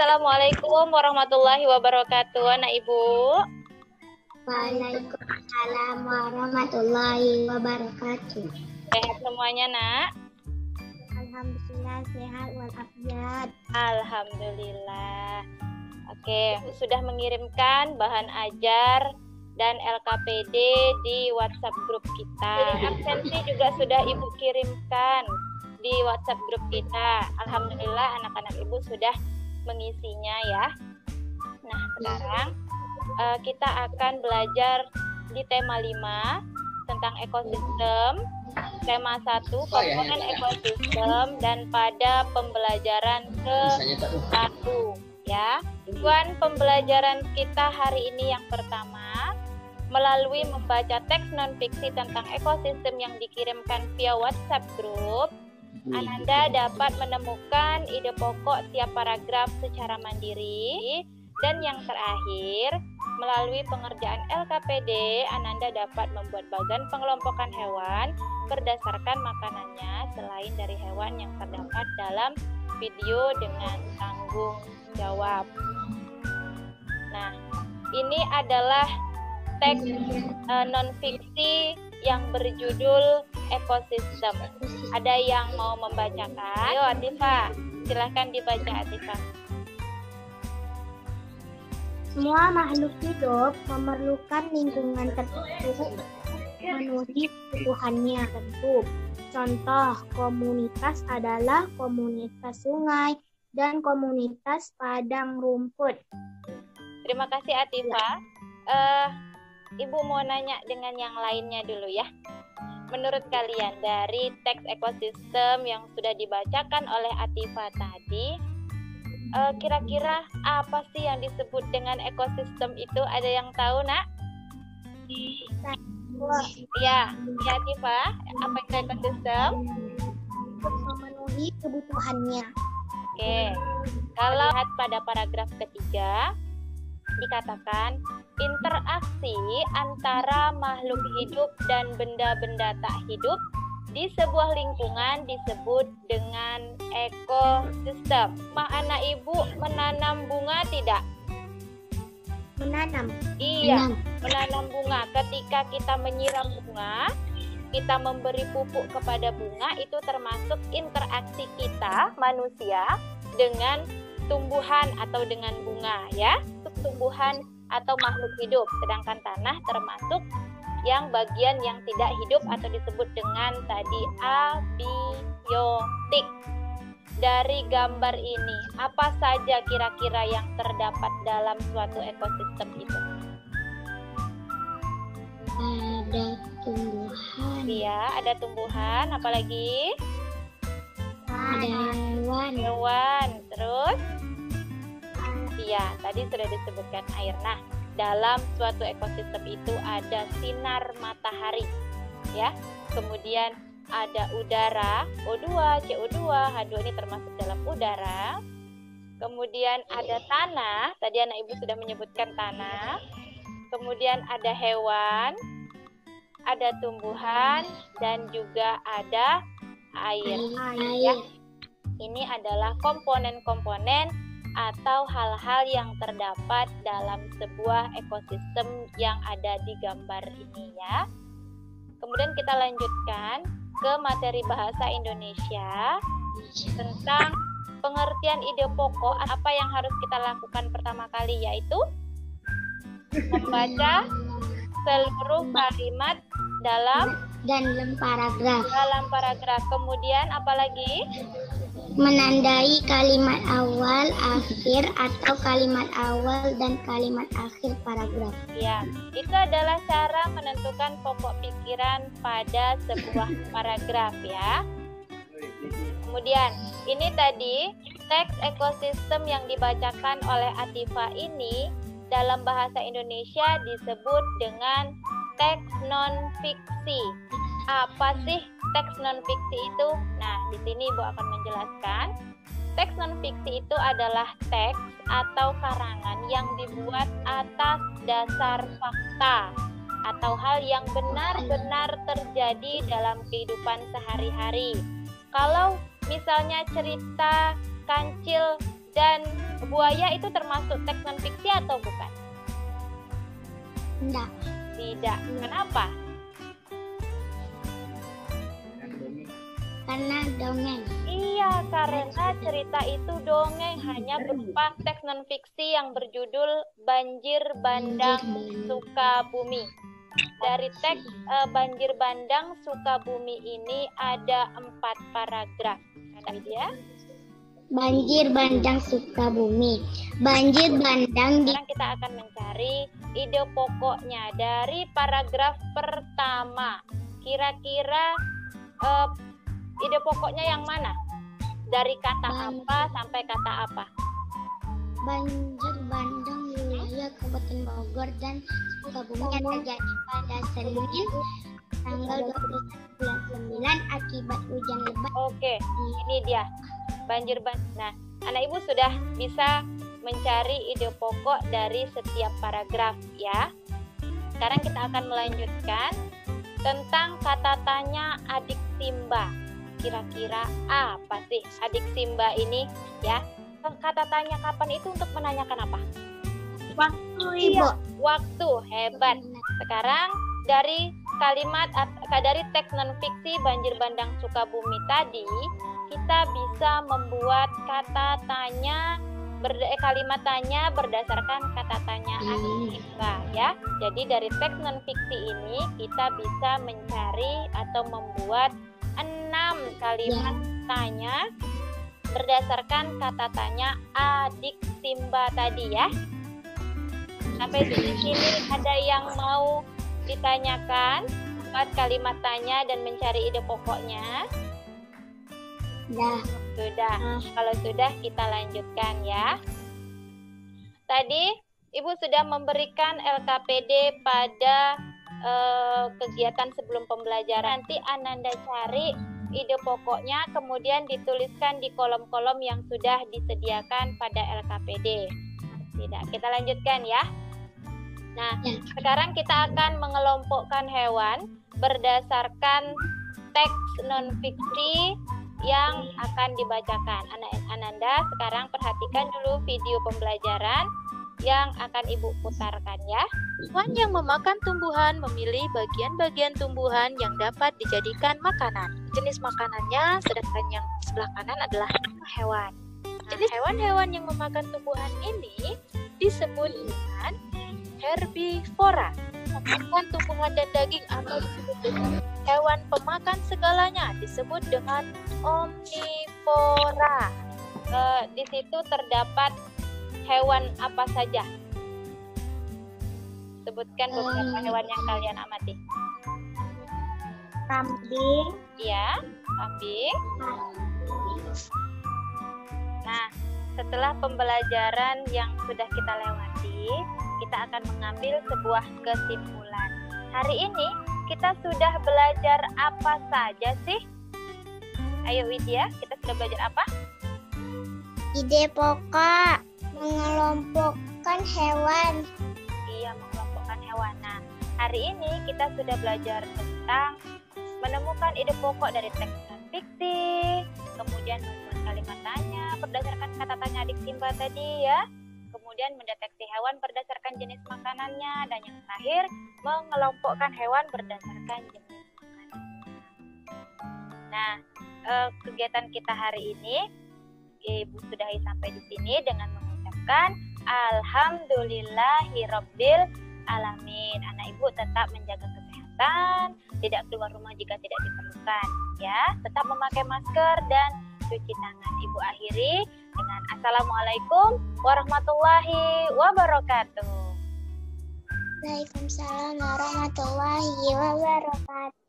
Assalamualaikum warahmatullahi wabarakatuh, anak Ibu. Waalaikumsalam warahmatullahi wabarakatuh. Sehat semuanya, Nak? Alhamdulillah sehat walafiat. Alhamdulillah. Oke, sudah mengirimkan bahan ajar dan LKPD di WhatsApp grup kita. Jadi absensi juga sudah Ibu kirimkan di WhatsApp grup kita. Alhamdulillah anak-anak Ibu sudah mengisinya ya. Nah, sekarang kita akan belajar di tema 5 tentang ekosistem, tema 1 komponen ekosistem, dan pada pembelajaran ke-1 ya. Tujuan pembelajaran kita hari ini yang pertama, melalui membaca teks non-fiksi tentang ekosistem yang dikirimkan via WhatsApp group, Ananda dapat menemukan ide pokok tiap paragraf secara mandiri. Dan yang terakhir, melalui pengerjaan LKPD, Ananda dapat membuat bagan pengelompokan hewan berdasarkan makanannya selain dari hewan yang terdapat dalam video dengan tanggung jawab. Nah, ini adalah teks non-fiksi yang berjudul ekosistem. Ada yang mau membacakan? Ayo Atifah, silahkan dibaca Atifah. Semua makhluk hidup memerlukan lingkungan tertentu memenuhi kebutuhannya tentu. Contoh komunitas adalah komunitas sungai dan komunitas padang rumput. Terima kasih Atifah. Ibu mau nanya dengan yang lainnya dulu ya. Menurut kalian dari teks ekosistem yang sudah dibacakan oleh Atifah tadi, kira-kira apa sih yang disebut dengan ekosistem itu? Ada yang tahu, Nak? Ya, Atifah, apa itu ekosistem? Untuk memenuhi kebutuhannya. Oke, kalau lihat pada paragraf ketiga, dikatakan interaksi antara makhluk hidup dan benda-benda tak hidup di sebuah lingkungan disebut dengan ekosistem. Anak Ibu menanam bunga tidak? Menanam. Iya, menanam bunga. Ketika kita menyiram bunga, kita memberi pupuk kepada bunga, itu termasuk interaksi kita manusia dengan tumbuhan atau dengan bunga ya. Tumbuhan atau makhluk hidup, sedangkan tanah termasuk yang bagian yang tidak hidup atau disebut dengan tadi abiotik. Dari gambar ini, apa saja kira-kira yang terdapat dalam suatu ekosistem itu? Ada tumbuhan. Iya, ada tumbuhan, apalagi? Ada hewan. Hewan, terus? Iya, tadi sudah disebutkan air. Nah, dalam suatu ekosistem itu ada sinar matahari, ya. Kemudian ada udara, O2, CO2, H2 ini termasuk dalam udara. Kemudian ada tanah, tadi anak Ibu sudah menyebutkan tanah. Kemudian ada hewan, ada tumbuhan, dan juga ada air. Ya. Ini adalah komponen-komponen atau hal-hal yang terdapat dalam sebuah ekosistem yang ada di gambar ini ya. Kemudian kita lanjutkan ke materi bahasa Indonesia tentang pengertian ide pokok. Apa yang harus kita lakukan pertama kali yaitu membaca seluruh kalimat dalam paragraf. Kemudian apalagi? Menandai kalimat awal, akhir, atau kalimat awal dan kalimat akhir paragraf. Ya, itu adalah cara menentukan pokok pikiran pada sebuah paragraf ya. Kemudian, ini tadi teks ekosistem yang dibacakan oleh Atifah ini dalam bahasa Indonesia disebut dengan teks non-fiksi. Apa sih teks non-fiksi itu? Nah, di sini Ibu akan menjelaskan. Teks non-fiksi itu adalah teks atau karangan yang dibuat atas dasar fakta atau hal yang benar-benar terjadi dalam kehidupan sehari-hari. Kalau misalnya cerita Kancil dan Buaya itu termasuk teks non fiksi atau bukan? Enggak. Tidak. Kenapa? Karena dongeng. Iya, karena cerita itu dongeng, hanya berupa teks non fiksi yang berjudul Banjir Bandang Sukabumi. Dari teks Banjir Bandang Sukabumi ini ada 4 paragraf. Kata dia, Banjir bandang Sukabumi. Banjir bandang di sekarang kita akan mencari ide pokoknya dari paragraf pertama. Kira-kira ide pokoknya yang mana? Dari kata apa sampai kata apa? banjir bandang wilayah Kabupaten Bogor dan Sukabumi yang terjadi pada Senin tanggal 21 bulan 9 akibat hujan lebat. Oke, ini dia. Banjir bandang. Nah, anak ibu sudah bisa mencari ide pokok dari setiap paragraf ya. Sekarang kita akan melanjutkan tentang kata tanya adik Simba. Kira-kira apa sih adik Simba ini ya? Kata tanya kapan itu untuk menanyakan apa? Waktu Iya, waktu. Hebat. Sekarang dari kalimat dari teks non fiksi Banjir Bandang Sukabumi tadi, kita bisa membuat kata tanya kalimat tanya berdasarkan kata tanya adik Simba ya. Jadi dari teks non fiksi ini kita bisa mencari atau membuat 6 kalimat tanya berdasarkan kata tanya adik Simba tadi ya. Sampai di sini ada yang mau ditanyakan buat kalimat tanya dan mencari ide pokoknya? Sudah. Kalau sudah kita lanjutkan ya. Tadi Ibu sudah memberikan LKPD pada kegiatan sebelum pembelajaran. Nanti Ananda cari ide pokoknya, kemudian dituliskan di kolom-kolom yang sudah disediakan pada LKPD. Tidak, kita lanjutkan ya. Nah, sekarang kita akan mengelompokkan hewan berdasarkan teks non-fiksi yang akan dibacakan. Ananda sekarang perhatikan dulu video pembelajaran yang akan Ibu putarkan ya. Hewan yang memakan tumbuhan memilih bagian-bagian tumbuhan yang dapat dijadikan makanan. Jenis makanannya, sedangkan yang sebelah kanan adalah nama hewan. Jenis hewan-hewan yang memakan tumbuhan ini disebut dengan herbivora, memakan tumbuhan dan daging, atau disebut dengan hewan pemakan segalanya, disebut dengan omnivora. Di situ terdapat hewan apa saja? Sebutkan beberapa hewan yang kalian amati. Kambing. Iya, kambing. Nah, setelah pembelajaran yang sudah kita lewati, kita akan mengambil sebuah kesimpulan. Hari ini kita sudah belajar apa saja sih? Ayo Widya, kita sudah belajar apa? Ide pokok mengelompokkan hewan. Iya, mengelompokkan hewan. Nah, hari ini kita sudah belajar tentang menemukan ide pokok dari teks non-fiksi, kemudian membuat kalimat tanya berdasarkan kata tanya adik Simba tadi ya, kemudian mendeteksi hewan berdasarkan jenis makanannya, dan yang terakhir mengelompokkan hewan berdasarkan jenis makanan. Nah, kegiatan kita hari ini Ibu sudahi sampai di sini dengan mengucapkan Alhamdulillahirabbil alamin. Anak Ibu tetap menjaga kesehatan, tidak keluar rumah jika tidak diperlukan ya, tetap memakai masker dan cuci tangan. Ibu akhiri dengan Assalamualaikum warahmatullahi wabarakatuh. Waalaikumsalam warahmatullahi wabarakatuh.